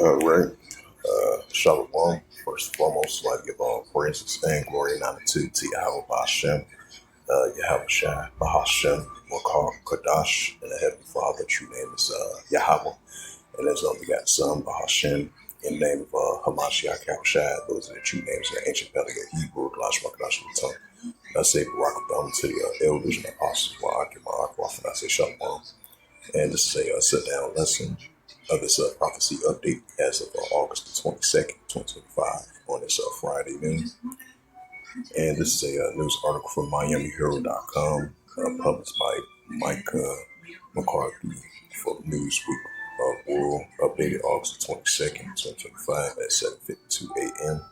Right. Shalom. First and foremost, like give all praises and glory and honor to Yahweh Bashem, Yahweh Shai, Bahashem, Wakar, Kadash, and the Heavenly Father. True name is Yahweh, and his only got Son, Bahashem, in the name of Hamashiach Shai. Those are the true names in the ancient Paleo Hebrew, Kadash, Makadash, and tongue. I say Barak to the elders and apostles, Wa'ak, and I say Shalom. And this is a sit-down lesson of this prophecy update as of August the 22nd, 2025 on this Friday noon. And this is a news article from MiamiHero.com published by Mike McCarthy for Newsweek World, updated August 22nd, 2025 at 7:52 a.m.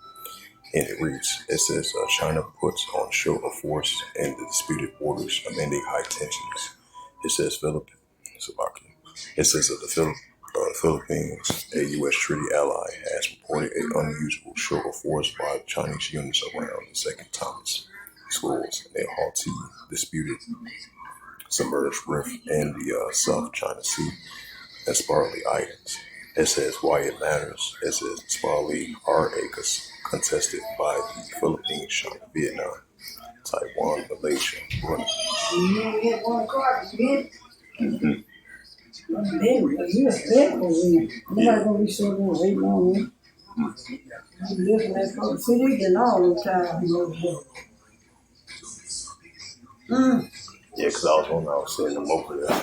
And it reads, it says China puts on show of force in the disputed borders amending high tensions. It says It says that the Philippines, a U.S. treaty ally, has reported an unusual show of force by Chinese units around the Second Thomas schools in a Houthi disputed submerged rift in the South China Sea and Sparley Islands. It says why it matters. It says Sparley are contested by the Philippines, China, Vietnam, Taiwan, Malaysia, Brunei. Mm-hmm. Nobody gonna be sitting there waiting on me. Listen, that's what cities and all the time. Yeah, because I was one I was seeing them over there.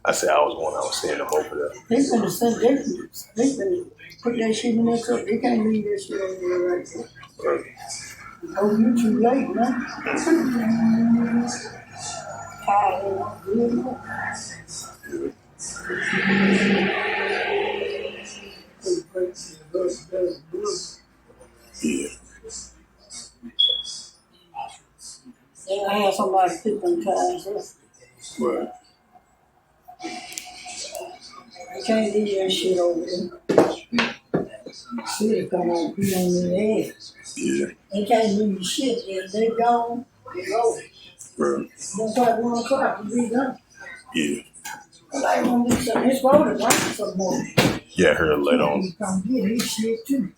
I said I was one I was seeing them over there. They finna put that shit in their cup. They can't leave that shit over there right there. Right. Oh, you too late, man. Tired of it. Yeah. I had somebody pick them tires up. Right. You can't leave that shit over there. Shit come on, be on their ass. Yeah. They can't leave shit. If they gone, they go. Right. That's why 1 o'clock to be done. Yeah. But I want to do something. It's supposed to rain some more. Yeah, I heard later on. Come get his shit too.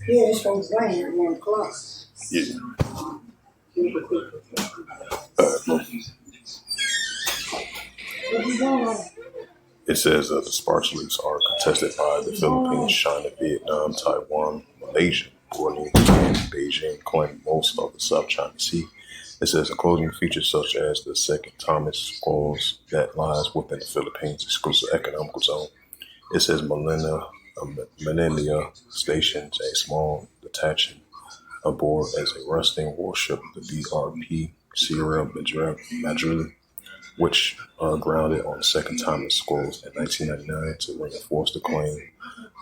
Yeah, it's supposed to rain at 1 o'clock. Yeah. What you doing? It says the sparks leaks are contested by the Philippines, China, Vietnam, Taiwan, Malaysia, Brunei, and Beijing claim most of the South China Sea. It says including features such as the Second Thomas Schools that lies within the Philippines' exclusive economic zone. It says Manila stations a small detachment aboard as a resting warship, the BRP Sierra Madrid, which grounded on the Second Thomas Schools in 1999 to reinforce the claim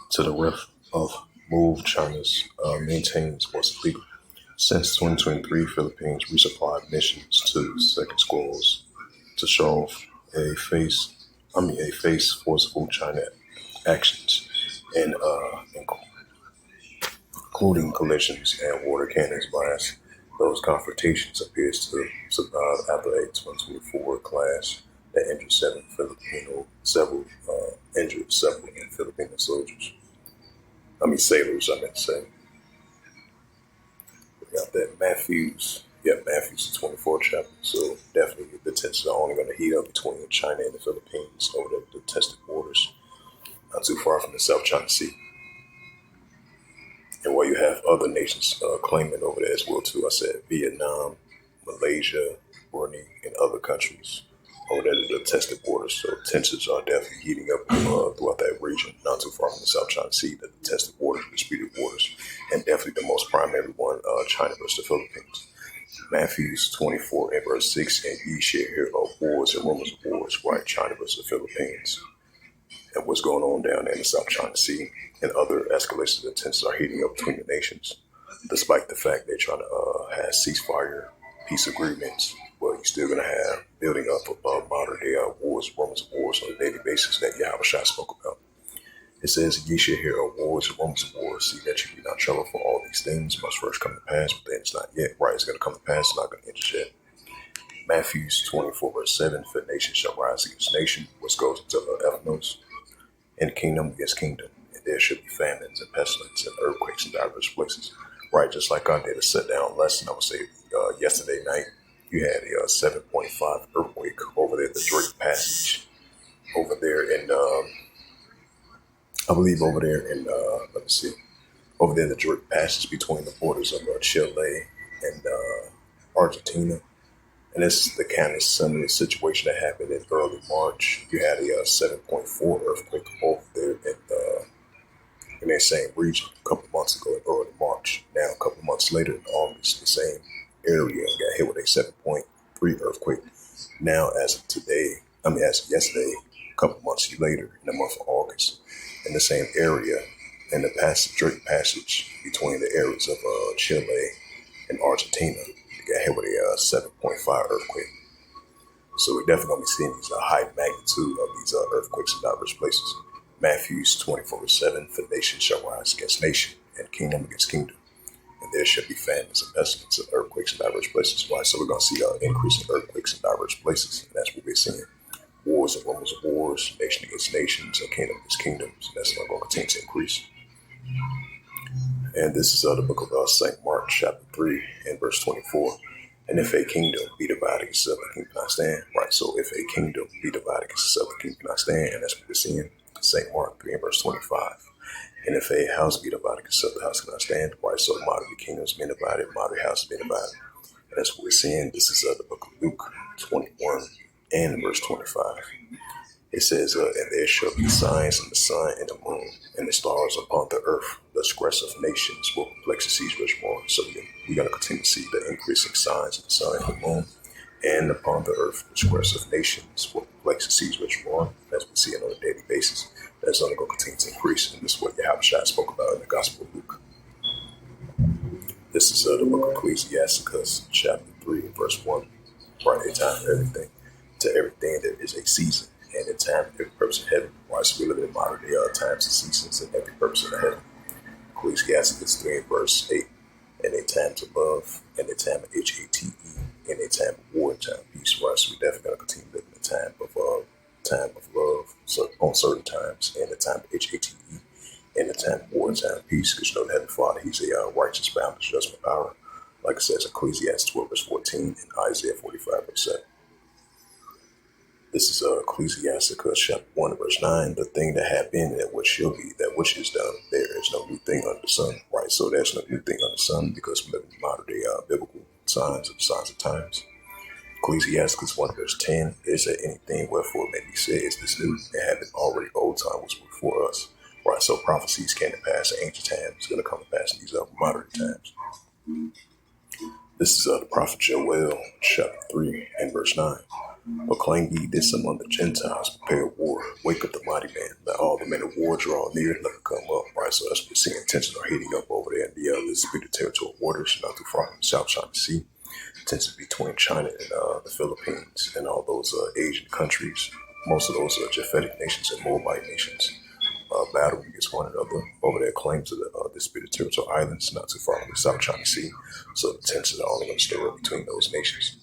to the rift of move China's maintains was illegal. Since 2023, Philippines resupplied missions to Second Schools to show face forceful China actions and including collisions and water cannons blasts. Those confrontations appears to survive after a 2024 clash that injured several Filipino soldiers. Sailors, I meant to say. We got that Matthews. Yeah, Matthews, the 24th chapter. So definitely the tensions are only going to heat up between China and the Philippines over the contested borders, not too far from the South China Sea. And while you have other nations claiming over there as well too, I said Vietnam, Malaysia, Brunei, and other countries over there the contested borders. So tensions are definitely heating up throughout that region, not too far from the South China Sea, the contested borders, disputed borders, and definitely the most primary one, China versus the Philippines. Matthews 24 and verse 6, and ye shall hear of wars and rumors of wars, right? China versus the Philippines. And what's going on down there in the South China Sea and other escalations and tensions are heating up between the nations, despite the fact they're trying to have ceasefire, peace agreements. But you're still going to have building up of modern day wars, rumors of wars on a daily basis that Yahweh Shai spoke about. It says, ye shall hear of wars and rumors of wars. See that you be not troubled, for all these things must first come to pass, but then it's not yet. Right, it's going to come to pass, it's not going to end yet. Matthew 24 verse 7, for nation shall rise against nation, which goes into Ethnos. and kingdom against kingdom, and there should be famines and pestilence and earthquakes in diverse places. Right, just like I did a sit down lesson, I would say yesterday night, you had a 7.5 earthquake over there, the Drake Passage, over there in, I believe over there in, let me see, over there in the Drake Passage between the borders of Chile and Argentina. And this is the kind of similar situation that happened in early March. You had a 7.4 earthquake over there in that same region a couple months ago in early March. Now, a couple months later in August, the same area got hit with a 7.3 earthquake. Now, as of today, as of yesterday, a couple months later in the month of August, in the same area, in the Drake Passage between the areas of Chile and Argentina, they got hit with a 7.5 earthquake. So we're definitely going to be seeing these high magnitude of these earthquakes in diverse places. Matthews 24:7, for nation shall rise against nation, and kingdom against kingdom. And there shall be famines and pestilence and earthquakes in diverse places. Why? So we're going to see an increase in earthquakes in diverse places. And that's what we're seeing. Wars and rumors of wars, nation against nations, and kingdom against kingdoms. And that's not going to continue to increase. And this is the book of St. Mark, chapter 3, and verse 24. And if a kingdom be divided against itself, the kingdom cannot stand. Right, so if a kingdom be divided against itself, the kingdom cannot stand. And that's what we're seeing. St. Mark 3 and verse 25. And if a house be divided against itself, the house cannot stand. Right, so moderate kingdoms being divided, moderate houses being divided. And that's what we're seeing. This is the book of Luke 21 and verse 25. It says, and there shall be signs in the sun and the moon and the stars upon the earth. The distress of nations will perplex the seas much more. So we're going to continue to see the increasing signs in the sun and the moon and upon the earth. The distress of nations will perplex the seas much more. As we see it on a daily basis, that's only going to continue to increase. And this is what Yahushua spoke about in the Gospel of Luke. This is the book of Ecclesiasticus, chapter 3, verse 1. Right, a time for everything. To everything there is a season, and a time for every purpose in heaven. Right, so we live in modern day times and seasons, and every purpose in the heaven. Ecclesiasticus 3, verse 8. And a time to love, and a time of HATE, and a time of war, and time of peace. Right, so we're definitely going to continue living in a time of love, so on certain times, and a time of HATE, and a time of war, and time of peace. Because you know, the Heavenly Father, He's a righteous, boundless judgment power. Like it says, Ecclesiastes 12, verse 14, and Isaiah 45, verse 7. This is Ecclesiasticus chapter 1, verse 9. The thing that had been, that which shall be, that which is done, there is no new thing under the sun. Right, so there's no new thing under the sun because we live in modern day biblical signs of times. Ecclesiasticus 1, verse 10. Is there anything wherefore may be said, is this new? It had been already old time was before us. Right, so prophecies came to pass in ancient times. It's going to come to pass in these modern times. This is the prophet Joel, chapter 3, and verse 9. Proclaim ye this among the Gentiles, prepare war, wake up the mighty man, let all the men of war draw near, let them come up. Right, so that's what we're seeing. Tensions are heating up over there in the disputed territorial waters, not too far from the South China Sea. Tensions between China and the Philippines and all those Asian countries, most of those Japhetic nations and Moabite nations. Battle against one another over their claims to the disputed territorial islands, not too far from the South China Sea. So the tensions are only going to stir up between those nations.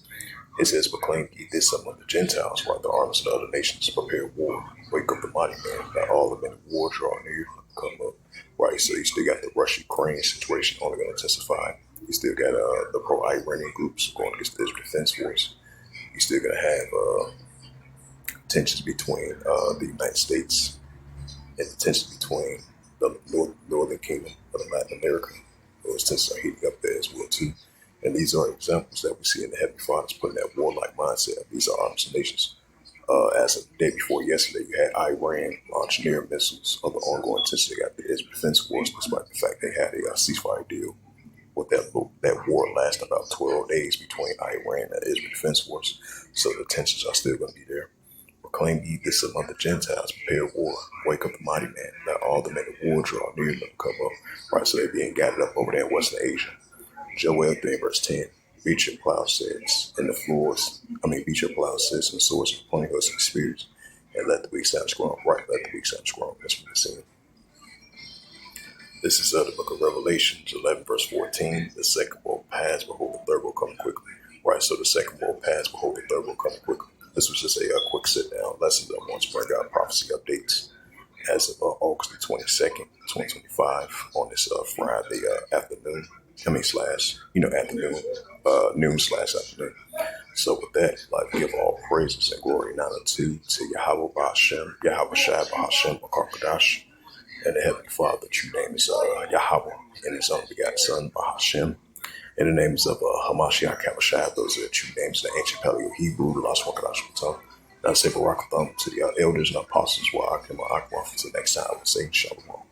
It says, proclaim ye this among the Gentiles, while the armies of the other nations prepare war. Wake up the mighty man, let all the men of war draw near, come up. Right, so you still got the Russia-Ukraine situation only going to intensify. You still got the pro-Iranian groups going against the Israel Defense Force. You still going to have tensions between the United States and the tensions between the Northern Kingdom of Latin America. Those tensions are heating up there as well, too. And these are examples that we see in the Heavenly Father's putting that warlike mindset. These are arms nations. As of the day before yesterday, you had Iran launch near missiles of the ongoing tension they got the Israel Defense Force, despite the fact they had a ceasefire deal. With that war lasted about 12 days between Iran and the Israel Defense Force. So the tensions are still going to be there. Proclaim ye this among the Gentiles, prepare war, wake up the mighty man, let all the men of war draw near, let them come up. Right, so they're being gathered up over there in Western Asia. Joel 3, verse 10. Beat your plowshares and the floors. Beat your plowshares and swords and pointing hooks and spears, and let the weak sound strong. Right, let the weak sound strong. That's what we're seeing. This is the book of Revelations 11, verse 14. The second will pass, behold, the third will come quickly. Right, so the second will pass, behold, the third will come quickly. This was just a quick sit down lesson that I want to bring out prophecy updates. as of August the 22nd, 2025, on this Friday afternoon. I mean, slash, afternoon, noon slash afternoon. So with that, like give all praises and glory and honor to Yahweh Ba'Shem, Yahweh Shai Ba'Shem Bakarkadash, and the Heavenly Father, true name is Yahweh, and His only begotten Son Ba'Shem. In the names of Hamashiach Kabashai, those are the true names in the ancient Paleo Hebrew, the last one Kadash Batam. And I say Barakatham to the elders and apostles, while I come to the next time I will say Shalom.